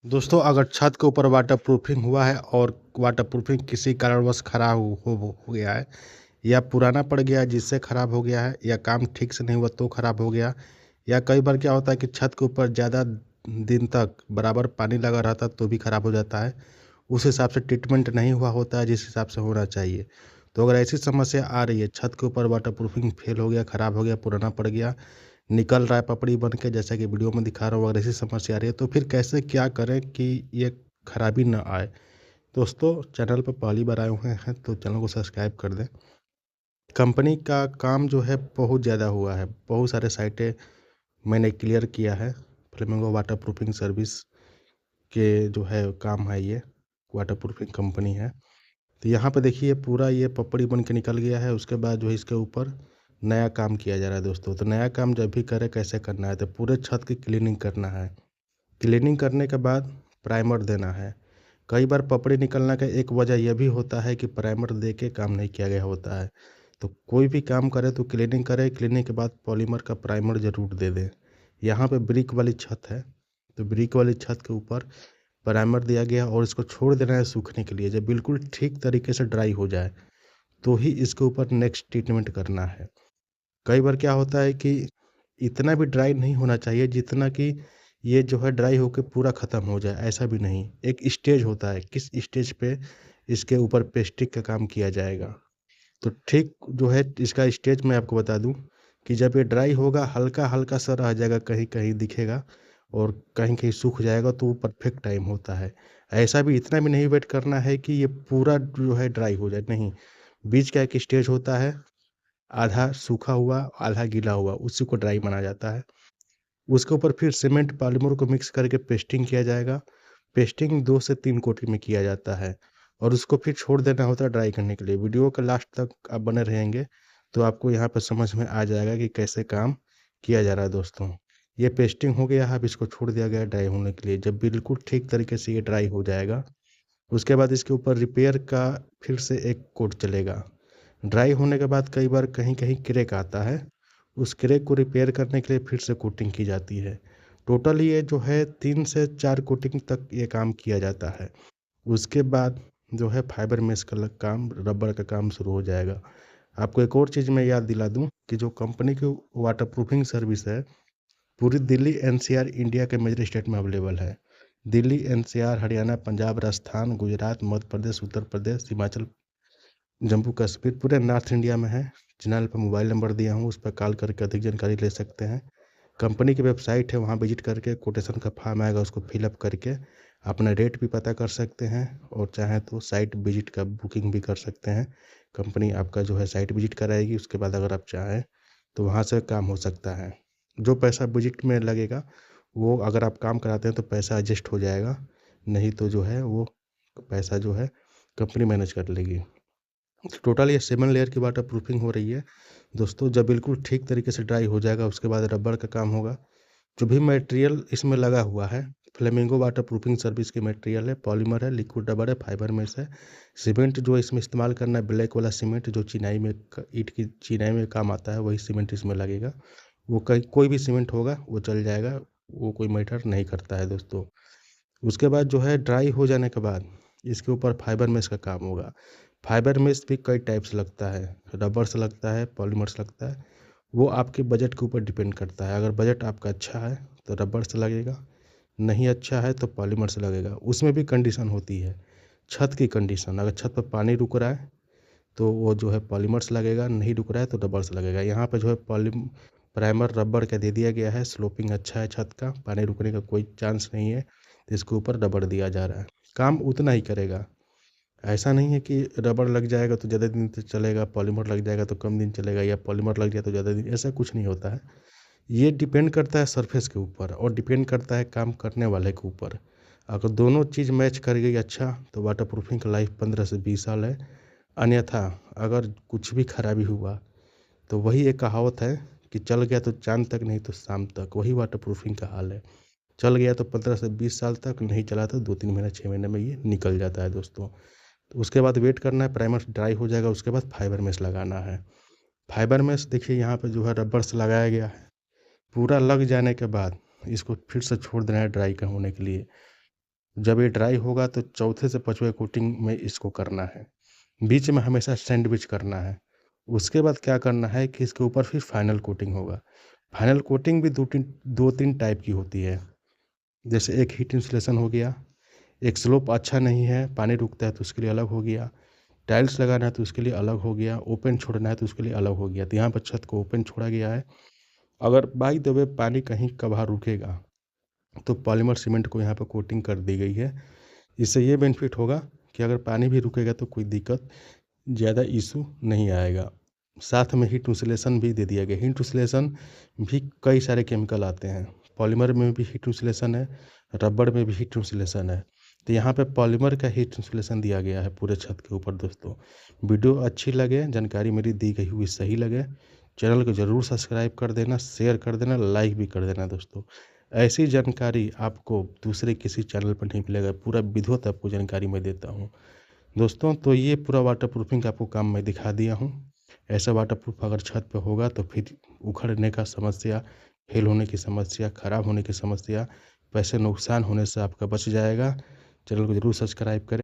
दोस्तों, अगर छत के ऊपर वाटरप्रूफिंग हुआ है और वाटरप्रूफिंग किसी कारणवश खराब हो गया है या पुराना पड़ गया है जिससे ख़राब हो गया है या काम ठीक से नहीं हुआ तो ख़राब हो गया, या कई बार क्या होता है कि छत के ऊपर ज़्यादा दिन तक बराबर पानी लगा रहता है तो भी ख़राब हो जाता है। उस हिसाब से ट्रीटमेंट नहीं हुआ होता है जिस हिसाब से होना चाहिए। तो अगर ऐसी समस्या आ रही है, छत के ऊपर वाटरप्रूफिंग फेल हो गया, ख़राब हो गया, पुराना पड़ गया, निकल रहा है पपड़ी बन के जैसा कि वीडियो में दिखा रहा हूँ, अगर ऐसी समस्या आ रही है तो फिर कैसे क्या करें कि ये खराबी ना आए। दोस्तों, चैनल पर पहली बार आए हुए हैं तो चैनल को सब्सक्राइब कर दें। कंपनी का काम जो है बहुत ज़्यादा हुआ है, बहुत सारे साइटें मैंने क्लियर किया है। फ्लेमिंगो वाटरप्रूफिंग सर्विस के जो है काम है, ये वाटरप्रूफिंग कंपनी है। तो यहाँ पे देखिए पूरा ये पपड़ी बन के निकल गया है। उसके बाद जो है इसके ऊपर नया काम किया जा रहा है दोस्तों। तो नया काम जब भी करें कैसे करना है, तो पूरे छत की क्लीनिंग करना है। क्लीनिंग करने के बाद प्राइमर देना है। कई बार पपड़ी निकलने का एक वजह यह भी होता है कि प्राइमर दे के काम नहीं किया गया होता है। तो कोई भी काम करे तो क्लीनिंग करे, क्लीनिंग के बाद पॉलीमर का प्राइमर ज़रूर दे दें। यहाँ पे ब्रिक वाली छत है, तो ब्रिक वाली छत के ऊपर प्राइमर दिया गया और इसको छोड़ देना है सूखने के लिए। जब बिल्कुल ठीक तरीके से ड्राई हो जाए तो ही इसके ऊपर नेक्स्ट ट्रीटमेंट करना है। कई बार क्या होता है कि इतना भी ड्राई नहीं होना चाहिए जितना कि ये जो है ड्राई होके पूरा ख़त्म हो जाए, ऐसा भी नहीं। एक स्टेज होता है, किस स्टेज पे इसके ऊपर पेस्टिक का काम किया जाएगा। तो ठीक जो है इसका स्टेज मैं आपको बता दूँ कि जब ये ड्राई होगा, हल्का-हल्का सा रह जाएगा, कहीं-कहीं दिखेगा और कहीं-कहीं सूख जाएगा, तो वो परफेक्ट टाइम होता है। ऐसा भी इतना भी नहीं वेट करना है कि ये पूरा जो है ड्राई हो जाए, नहीं। बीच का एक स्टेज होता है, आधा सूखा हुआ, आधा गीला हुआ, उसी को ड्राई माना जाता है। उसके ऊपर फिर सीमेंट पॉलीमर को मिक्स करके पेस्टिंग किया जाएगा। पेस्टिंग 2 से 3 कोटिंग में किया जाता है और उसको फिर छोड़ देना होता है ड्राई करने के लिए। वीडियो के लास्ट तक आप बने रहेंगे तो आपको यहाँ पे समझ में आ जाएगा कि कैसे काम किया जा रहा है दोस्तों। ये पेस्टिंग हो गया है, अब इसको छोड़ दिया गया है ड्राई होने के लिए। जब बिल्कुल ठीक तरीके से ये ड्राई हो जाएगा, उसके बाद इसके ऊपर रिपेयर का फिर से एक कोट चलेगा। ड्राई होने के बाद कई बार कहीं-कहीं क्रैक आता है, उस क्रैक को रिपेयर करने के लिए फिर से कोटिंग की जाती है। टोटल ये जो है 3 से 4 कोटिंग तक ये काम किया जाता है। उसके बाद जो है फाइबर मेश का काम, रबर का काम शुरू हो जाएगा। आपको एक और चीज़ मैं याद दिला दूँ कि जो कंपनी की वाटरप्रूफिंग सर्विस है, पूरी दिल्ली एनसीआर इंडिया के मेजर स्टेट में अवेलेबल है। दिल्ली, एनसीआर, हरियाणा, पंजाब, राजस्थान, गुजरात, मध्य प्रदेश, उत्तर प्रदेश, हिमाचल, जम्मू कश्मीर, पूरे नॉर्थ इंडिया में है। चैनल पे मोबाइल नंबर दिया हूँ, उस पर कॉल करके अधिक जानकारी ले सकते हैं। कंपनी की वेबसाइट है, वहाँ विजिट करके कोटेशन का फॉर्म आएगा, उसको फिलअप करके अपना रेट भी पता कर सकते हैं और चाहें तो साइट विजिट का बुकिंग भी कर सकते हैं। कंपनी आपका जो है साइट विजिट कराएगी, उसके बाद अगर आप चाहें तो वहाँ से काम हो सकता है। जो पैसा विजिट में लगेगा वो अगर आप काम कराते हैं तो पैसा एडजस्ट हो जाएगा, नहीं तो जो है वो पैसा जो है कंपनी मैनेज कर लेगी। टोटल ये 7 लेयर की वाटर प्रूफिंग हो रही है दोस्तों। जब बिल्कुल ठीक तरीके से ड्राई हो जाएगा उसके बाद रबर का काम होगा। जो भी मटेरियल इसमें लगा हुआ है, फ्लेमिंगो वाटर प्रूफिंग सर्विस की मटेरियल है, पॉलीमर है, लिक्विड रबर है, फाइबर मेश है। सीमेंट जो इसमें इस्तेमाल करना है, ब्लैक वाला सीमेंट जो चिनाई में ईंट की चिनाई में काम आता है, वही सीमेंट इसमें लगेगा। वो कोई भी सीमेंट होगा वो चल जाएगा, वो कोई मैटर नहीं करता है दोस्तों। उसके बाद जो है ड्राई हो जाने के बाद इसके ऊपर फाइबर मेश का काम होगा। फाइबर मेश भी कई टाइप से लगता है, रबर से लगता है, पॉलीमर से लगता है। वो आपके बजट के ऊपर डिपेंड करता है। अगर बजट आपका अच्छा है तो रबर से लगेगा, नहीं अच्छा है तो पॉलीमर से लगेगा। उसमें भी कंडीशन होती है, छत की कंडीशन। अगर छत पर पानी रुक रहा है तो वो जो है पॉलीमर से लगेगा, नहीं रुक रहा है तो रबर से लगेगा। यहाँ पे जो है प्राइमर रबर का दे दिया गया है, स्लोपिंग अच्छा है छत का, पानी रुकने का कोई चांस नहीं है, तो इसके ऊपर रबर दिया जा रहा है। काम उतना ही करेगा, ऐसा नहीं है कि रबर लग जाएगा तो ज़्यादा दिन तक चलेगा, पॉलीमर लग जाएगा तो कम दिन चलेगा, या पॉलीमर लग जाए तो ज़्यादा दिन, ऐसा कुछ नहीं होता है। ये डिपेंड करता है सरफेस के ऊपर और डिपेंड करता है काम करने वाले के ऊपर। अगर दोनों चीज़ मैच कर गई अच्छा तो वाटर प्रूफिंग का लाइफ 15 से 20 साल है। अन्यथा अगर कुछ भी खराबी हुआ तो वही एक कहावत है कि चल गया तो चाँद तक, नहीं तो शाम तक। वही वाटर प्रूफिंग का हाल है। चल गया तो 15 से 20 साल तक, नहीं चला तो 2-3 महीने 6 महीने में ये निकल जाता है दोस्तों। तो उसके बाद वेट करना है, प्राइमर ड्राई हो जाएगा, उसके बाद फाइबर मेश लगाना है। फाइबर मेश देखिए यहाँ पे जो है रबर से लगाया गया है। पूरा लग जाने के बाद इसको फिर से छोड़ देना है ड्राई का होने के लिए। जब ये ड्राई होगा तो चौथे से 5वें कोटिंग में इसको करना है। बीच में हमेशा सैंडविच करना है। उसके बाद क्या करना है कि इसके ऊपर फिर फाइनल कोटिंग होगा। फाइनल कोटिंग भी 2-3 टाइप की होती है। जैसे एक हीट इंसुलेशन हो गया, एक स्लोप अच्छा नहीं है, पानी रुकता है तो उसके लिए अलग हो गया, टाइल्स लगाना है तो उसके लिए अलग हो गया, ओपन छोड़ना है तो उसके लिए अलग हो गया। तो यहाँ पर छत को ओपन छोड़ा गया है। अगर बाय द वे पानी कहीं कभार रुकेगा तो पॉलीमर सीमेंट को यहाँ पर कोटिंग कर दी गई है। इससे ये बेनिफिट होगा कि अगर पानी भी रुकेगा तो कोई दिक्कत ज़्यादा इशू नहीं आएगा। साथ में हीट इंसुलेशन भी दे दिया गया। हीट इंसुलेशन भी कई सारे केमिकल आते हैं। पॉलीमर में भी हीट इंसुलेशन है, रबड़ में भी हीट इंसुलेशन है। तो यहाँ पे पॉलीमर का हीट इंसुलेशन दिया गया है पूरे छत के ऊपर दोस्तों। वीडियो अच्छी लगे, जानकारी मेरी दी गई हुई सही लगे, चैनल को ज़रूर सब्सक्राइब कर देना, शेयर कर देना, लाइक भी कर देना दोस्तों। ऐसी जानकारी आपको दूसरे किसी चैनल पर नहीं मिलेगा। पूरा विधिवत आपको जानकारी मैं देता हूँ दोस्तों। तो ये पूरा वाटरप्रूफिंग का आपको काम मैं दिखा दिया हूँ। ऐसा वाटरप्रूफ अगर छत पे होगा तो फिर उखड़ने का समस्या, फेल होने की समस्या, ख़राब होने की समस्या, पैसे नुकसान होने से आपका बच जाएगा। चैनल को ज़रूर सब्सक्राइब करें।